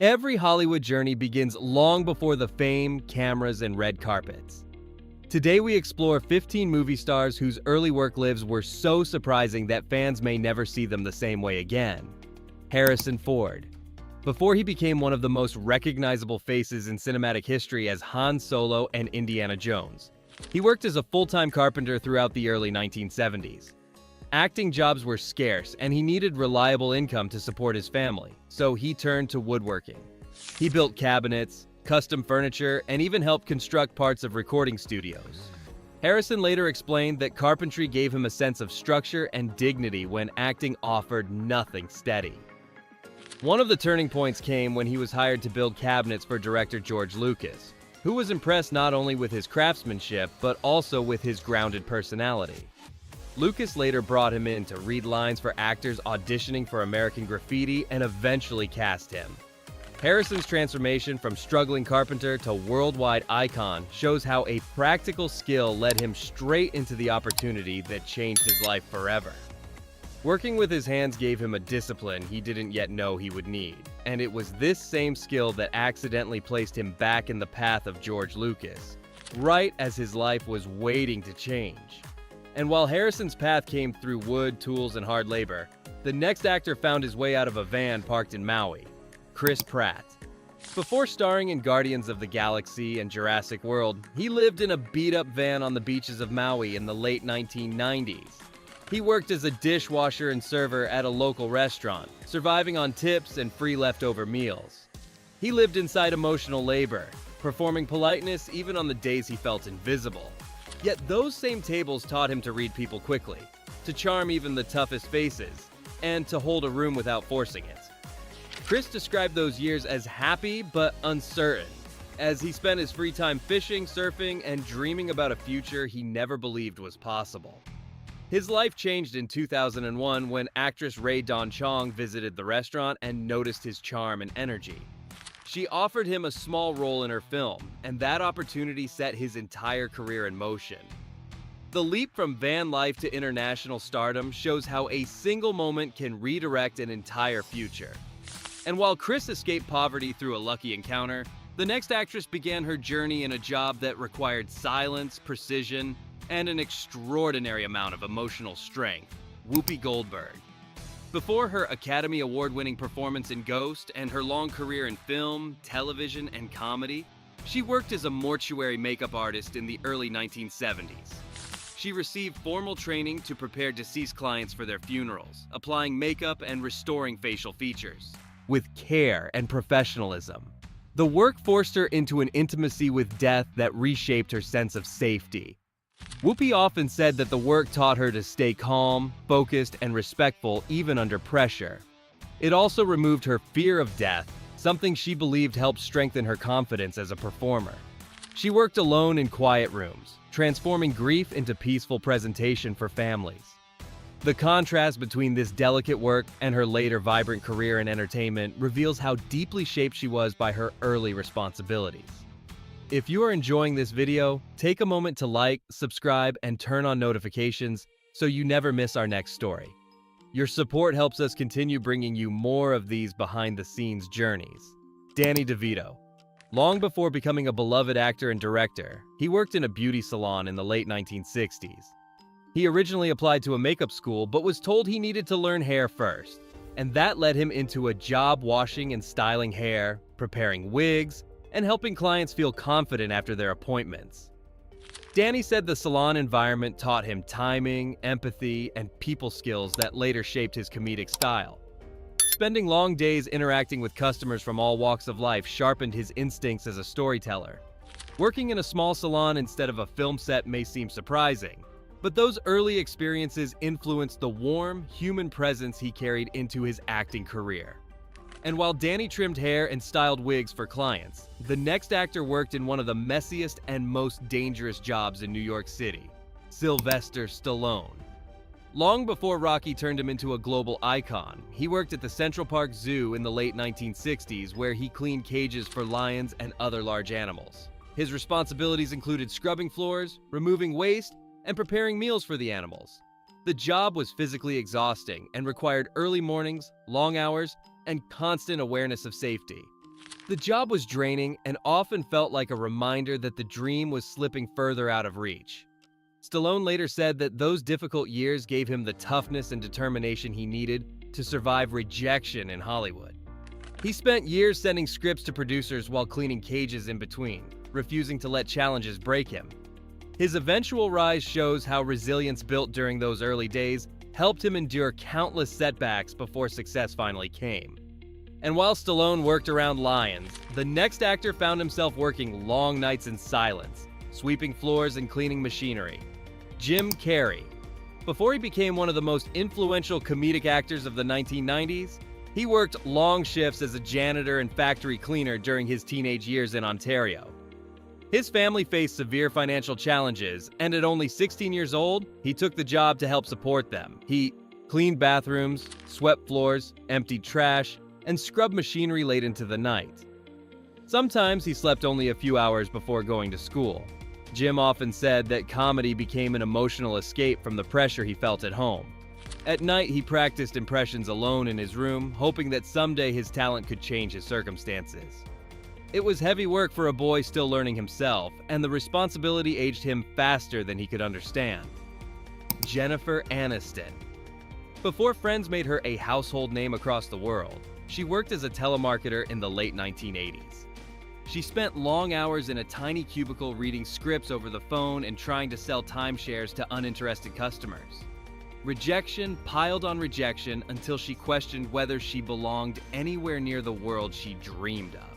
Every Hollywood journey begins long before the fame, cameras, and red carpets. Today we explore 15 movie stars whose early work lives were so surprising that fans may never see them the same way again. Harrison Ford. Before he became one of the most recognizable faces in cinematic history as Han Solo and Indiana Jones, he worked as a full-time carpenter throughout the early 1970s. Acting jobs were scarce, and he needed reliable income to support his family, so he turned to woodworking. He built cabinets, custom furniture, and even helped construct parts of recording studios. Harrison later explained that carpentry gave him a sense of structure and dignity when acting offered nothing steady. One of the turning points came when he was hired to build cabinets for director George Lucas, who was impressed not only with his craftsmanship but also with his grounded personality. Lucas later brought him in to read lines for actors auditioning for American Graffiti and eventually cast him. Harrison's transformation from struggling carpenter to worldwide icon shows how a practical skill led him straight into the opportunity that changed his life forever. Working with his hands gave him a discipline he didn't yet know he would need, and it was this same skill that accidentally placed him back in the path of George Lucas, right as his life was waiting to change. And while Harrison's path came through wood, tools, and hard labor, the next actor found his way out of a van parked in Maui: Chris Pratt. Before starring in Guardians of the Galaxy and Jurassic World, he lived in a beat-up van on the beaches of Maui in the late 1990s. He worked as a dishwasher and server at a local restaurant, surviving on tips and free leftover meals. He lived inside emotional labor, performing politeness even on the days he felt invisible. Yet those same tables taught him to read people quickly, to charm even the toughest faces, and to hold a room without forcing it. Chris described those years as happy but uncertain, as he spent his free time fishing, surfing, and dreaming about a future he never believed was possible. His life changed in 2001 when actress Rae Dawn Chong visited the restaurant and noticed his charm and energy. She offered him a small role in her film, and that opportunity set his entire career in motion. The leap from van life to international stardom shows how a single moment can redirect an entire future. And while Chris escaped poverty through a lucky encounter, the next actress began her journey in a job that required silence, precision, and an extraordinary amount of emotional strength: Whoopi Goldberg. Before her Academy Award-winning performance in Ghost and her long career in film, television, and comedy, she worked as a mortuary makeup artist in the early 1970s. She received formal training to prepare deceased clients for their funerals, applying makeup and restoring facial features with care and professionalism. The work forced her into an intimacy with death that reshaped her sense of safety. Whoopi often said that the work taught her to stay calm, focused, and respectful even under pressure. It also removed her fear of death, something she believed helped strengthen her confidence as a performer. She worked alone in quiet rooms, transforming grief into peaceful presentation for families. The contrast between this delicate work and her later vibrant career in entertainment reveals how deeply shaped she was by her early responsibilities. If you are enjoying this video, take a moment to like, subscribe, and turn on notifications so you never miss our next story. Your support helps us continue bringing you more of these behind-the-scenes journeys. Danny DeVito. Long before becoming a beloved actor and director, he worked in a beauty salon in the late 1960s. He originally applied to a makeup school but was told he needed to learn hair first, and that led him into a job washing and styling hair, preparing wigs, and helping clients feel confident after their appointments. Danny said the salon environment taught him timing, empathy, and people skills that later shaped his comedic style. Spending long days interacting with customers from all walks of life sharpened his instincts as a storyteller. Working in a small salon instead of a film set may seem surprising, but those early experiences influenced the warm, human presence he carried into his acting career. And while Danny trimmed hair and styled wigs for clients, the next actor worked in one of the messiest and most dangerous jobs in New York City: Sylvester Stallone. Long before Rocky turned him into a global icon, he worked at the Central Park Zoo in the late 1960s, where he cleaned cages for lions and other large animals. His responsibilities included scrubbing floors, removing waste, and preparing meals for the animals. The job was physically exhausting and required early mornings, long hours, and constant awareness of safety. The job was draining and often felt like a reminder that the dream was slipping further out of reach. Stallone later said that those difficult years gave him the toughness and determination he needed to survive rejection in Hollywood. He spent years sending scripts to producers while cleaning cages in between, refusing to let challenges break him. His eventual rise shows how resilience built during those early days helped him endure countless setbacks before success finally came. And while Stallone worked around lions, the next actor found himself working long nights in silence, sweeping floors and cleaning machinery. Jim Carrey. Before he became one of the most influential comedic actors of the 1990s, he worked long shifts as a janitor and factory cleaner during his teenage years in Ontario. His family faced severe financial challenges, and at only 16 years old, he took the job to help support them. He cleaned bathrooms, swept floors, emptied trash, and scrubbed machinery late into the night. Sometimes he slept only a few hours before going to school. Jim often said that comedy became an emotional escape from the pressure he felt at home. At night, he practiced impressions alone in his room, hoping that someday his talent could change his circumstances. It was heavy work for a boy still learning himself, and the responsibility aged him faster than he could understand. Jennifer Aniston. Before Friends made her a household name across the world, she worked as a telemarketer in the late 1980s. She spent long hours in a tiny cubicle reading scripts over the phone and trying to sell timeshares to uninterested customers. Rejection piled on rejection until she questioned whether she belonged anywhere near the world she dreamed of.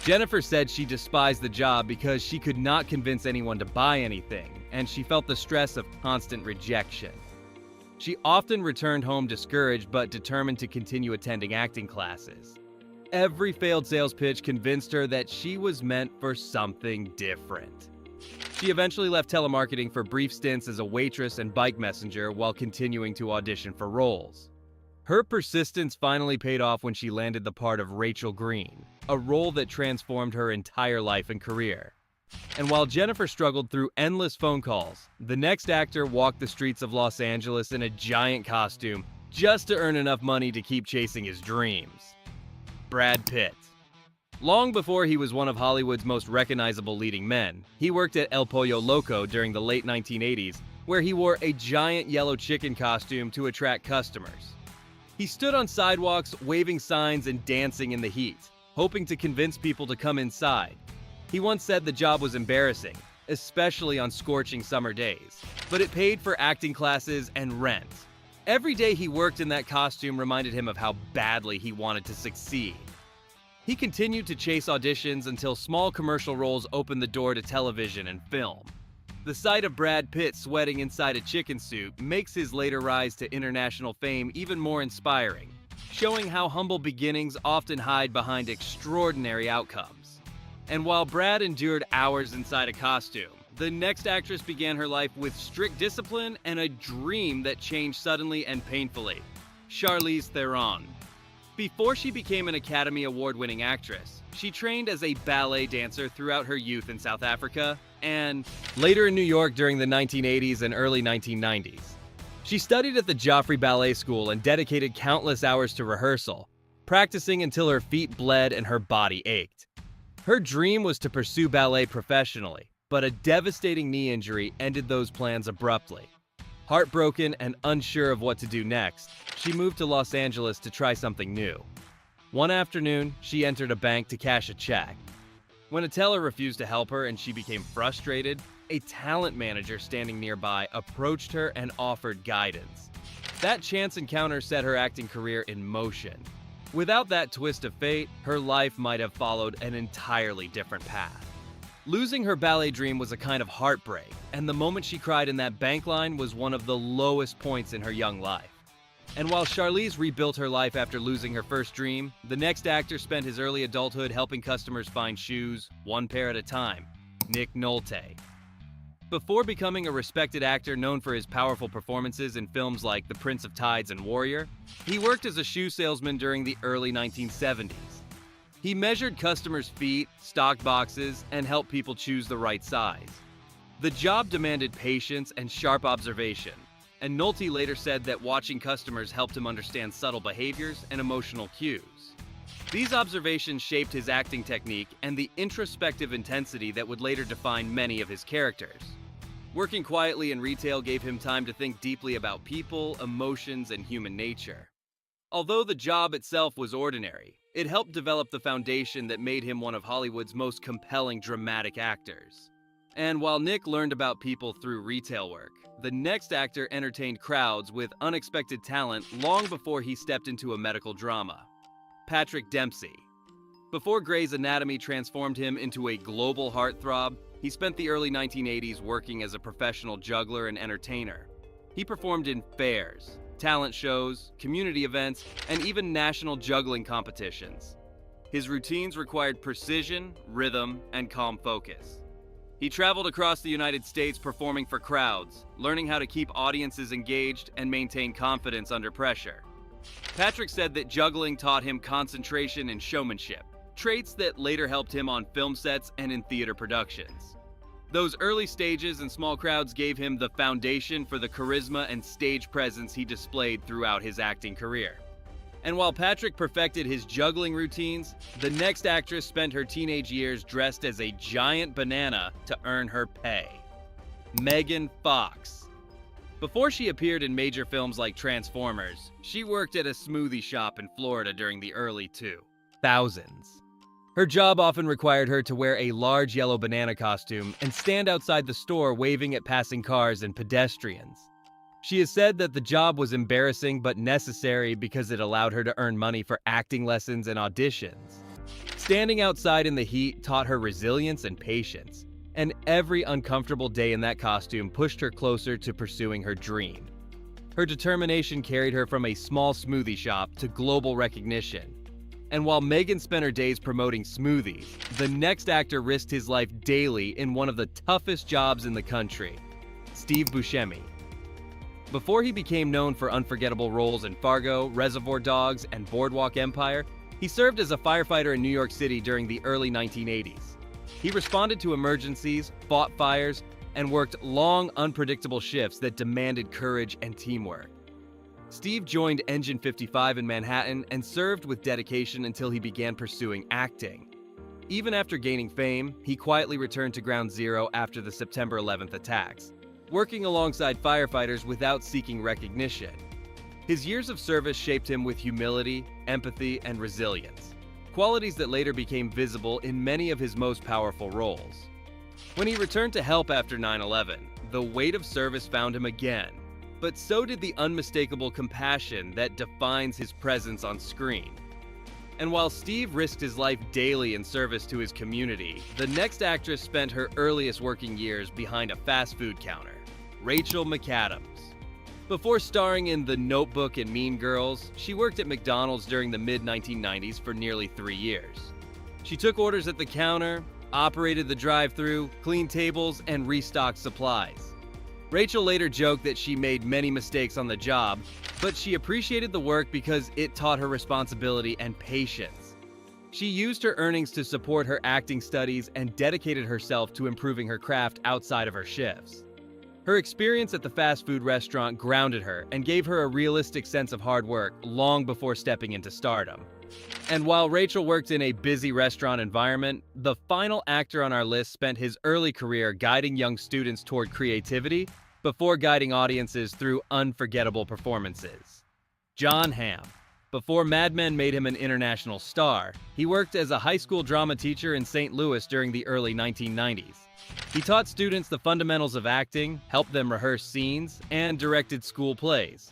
Jennifer said she despised the job because she could not convince anyone to buy anything, and she felt the stress of constant rejection. She often returned home discouraged but determined to continue attending acting classes. Every failed sales pitch convinced her that she was meant for something different. She eventually left telemarketing for brief stints as a waitress and bike messenger while continuing to audition for roles. Her persistence finally paid off when she landed the part of Rachel Green, a role that transformed her entire life and career. And while Jennifer struggled through endless phone calls, the next actor walked the streets of Los Angeles in a giant costume just to earn enough money to keep chasing his dreams. Brad Pitt. Long before he was one of Hollywood's most recognizable leading men, he worked at El Pollo Loco during the late 1980s, where he wore a giant yellow chicken costume to attract customers. He stood on sidewalks, waving signs and dancing in the heat, hoping to convince people to come inside. He once said the job was embarrassing, especially on scorching summer days, but it paid for acting classes and rent. Every day he worked in that costume reminded him of how badly he wanted to succeed. He continued to chase auditions until small commercial roles opened the door to television and film. The sight of Brad Pitt sweating inside a chicken suit makes his later rise to international fame even more inspiring, showing how humble beginnings often hide behind extraordinary outcomes. And while Brad endured hours inside a costume, the next actress began her life with strict discipline and a dream that changed suddenly and painfully. Charlize Theron. Before she became an Academy Award-winning actress, she trained as a ballet dancer throughout her youth in South Africa and later in New York during the 1980s and early 1990s. She studied at the Joffrey Ballet School and dedicated countless hours to rehearsal, practicing until her feet bled and her body ached. Her dream was to pursue ballet professionally, but a devastating knee injury ended those plans abruptly. Heartbroken and unsure of what to do next, she moved to Los Angeles to try something new. One afternoon, she entered a bank to cash a check. When a teller refused to help her and she became frustrated, a talent manager standing nearby approached her and offered guidance. That chance encounter set her acting career in motion. Without that twist of fate, her life might have followed an entirely different path. Losing her ballet dream was a kind of heartbreak, and the moment she cried in that bank line was one of the lowest points in her young life. And while Charlize rebuilt her life after losing her first dream, the next actor spent his early adulthood helping customers find shoes, one pair at a time. Nick Nolte. Before becoming a respected actor known for his powerful performances in films like The Prince of Tides and Warrior, he worked as a shoe salesman during the early 1970s. He measured customers' feet, stocked boxes, and helped people choose the right size. The job demanded patience and sharp observation, and Nolte later said that watching customers helped him understand subtle behaviors and emotional cues. These observations shaped his acting technique and the introspective intensity that would later define many of his characters. Working quietly in retail gave him time to think deeply about people, emotions, and human nature. Although the job itself was ordinary, it helped develop the foundation that made him one of Hollywood's most compelling dramatic actors. And while Nick learned about people through retail work, the next actor entertained crowds with unexpected talent long before he stepped into a medical drama. Patrick Dempsey. Before Grey's Anatomy transformed him into a global heartthrob, he spent the early 1980s working as a professional juggler and entertainer. He performed in fairs, talent shows, community events, and even national juggling competitions. His routines required precision, rhythm, and calm focus. He traveled across the United States performing for crowds, learning how to keep audiences engaged and maintain confidence under pressure. Patrick said that juggling taught him concentration and showmanship, traits that later helped him on film sets and in theater productions. Those early stages and small crowds gave him the foundation for the charisma and stage presence he displayed throughout his acting career. And while Patrick perfected his juggling routines, the next actress spent her teenage years dressed as a giant banana to earn her pay. Megan Fox. Before she appeared in major films like she worked at a smoothie shop in Florida during the early 2000s. Her job often required her to wear a large yellow banana costume and stand outside the store waving at passing cars and pedestrians. She has said that the job was embarrassing but necessary because it allowed her to earn money for acting lessons and auditions. Standing outside in the heat taught her resilience and patience, and every uncomfortable day in that costume pushed her closer to pursuing her dream. Her determination carried her from a small smoothie shop to global recognition. And while Megan spent her days promoting smoothies, the next actor risked his life daily in one of the toughest jobs in the country. Steve Buscemi. Before he became known for unforgettable roles in Fargo, Reservoir Dogs, and Boardwalk Empire, he served as a firefighter in New York City during the early 1980s. He responded to emergencies, fought fires, and worked long, unpredictable shifts that demanded courage and teamwork. Steve joined Engine 55 in Manhattan and served with dedication until he began pursuing acting. Even after gaining fame, he quietly returned to Ground Zero after the September 11th attacks, working alongside firefighters without seeking recognition. His years of service shaped him with humility, empathy, and resilience, qualities that later became visible in many of his most powerful roles. When he returned to help after 9/11, the weight of service found him again, but so did the unmistakable compassion that defines his presence on screen. And while Steve risked his life daily in service to his community, the next actress spent her earliest working years behind a fast food counter. Rachel McAdams. Before starring in The Notebook and Mean Girls, she worked at McDonald's during the mid-1990s for nearly 3 years. She took orders at the counter, operated the drive-thru, cleaned tables, and restocked supplies. Rachel later joked that she made many mistakes on the job, but she appreciated the work because it taught her responsibility and patience. She used her earnings to support her acting studies and dedicated herself to improving her craft outside of her shifts. Her experience at the fast food restaurant grounded her and gave her a realistic sense of hard work long before stepping into stardom. And while Rachel worked in a busy restaurant environment, the final actor on our list spent his early career guiding young students toward creativity before guiding audiences through unforgettable performances. Jon Hamm. Before Mad Men made him an international star, he worked as a high school drama teacher in St. Louis during the early 1990s. He taught students the fundamentals of acting, helped them rehearse scenes, and directed school plays.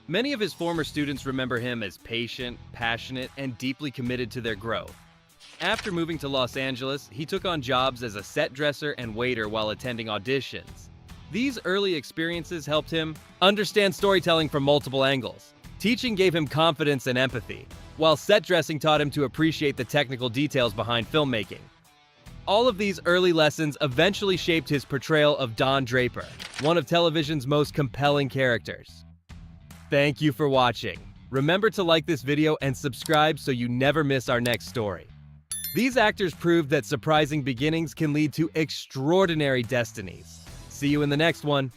Many of his former students remember him as patient, passionate, and deeply committed to their growth. After moving to Los Angeles, he took on jobs as a set dresser and waiter while attending auditions. These early experiences helped him understand storytelling from multiple angles. Teaching gave him confidence and empathy, while set dressing taught him to appreciate the technical details behind filmmaking. All of these early lessons eventually shaped his portrayal of Don Draper, one of television's most compelling characters. Thank you for watching. Remember to like this video and subscribe so you never miss our next story. These actors proved that surprising beginnings can lead to extraordinary destinies. See you in the next one.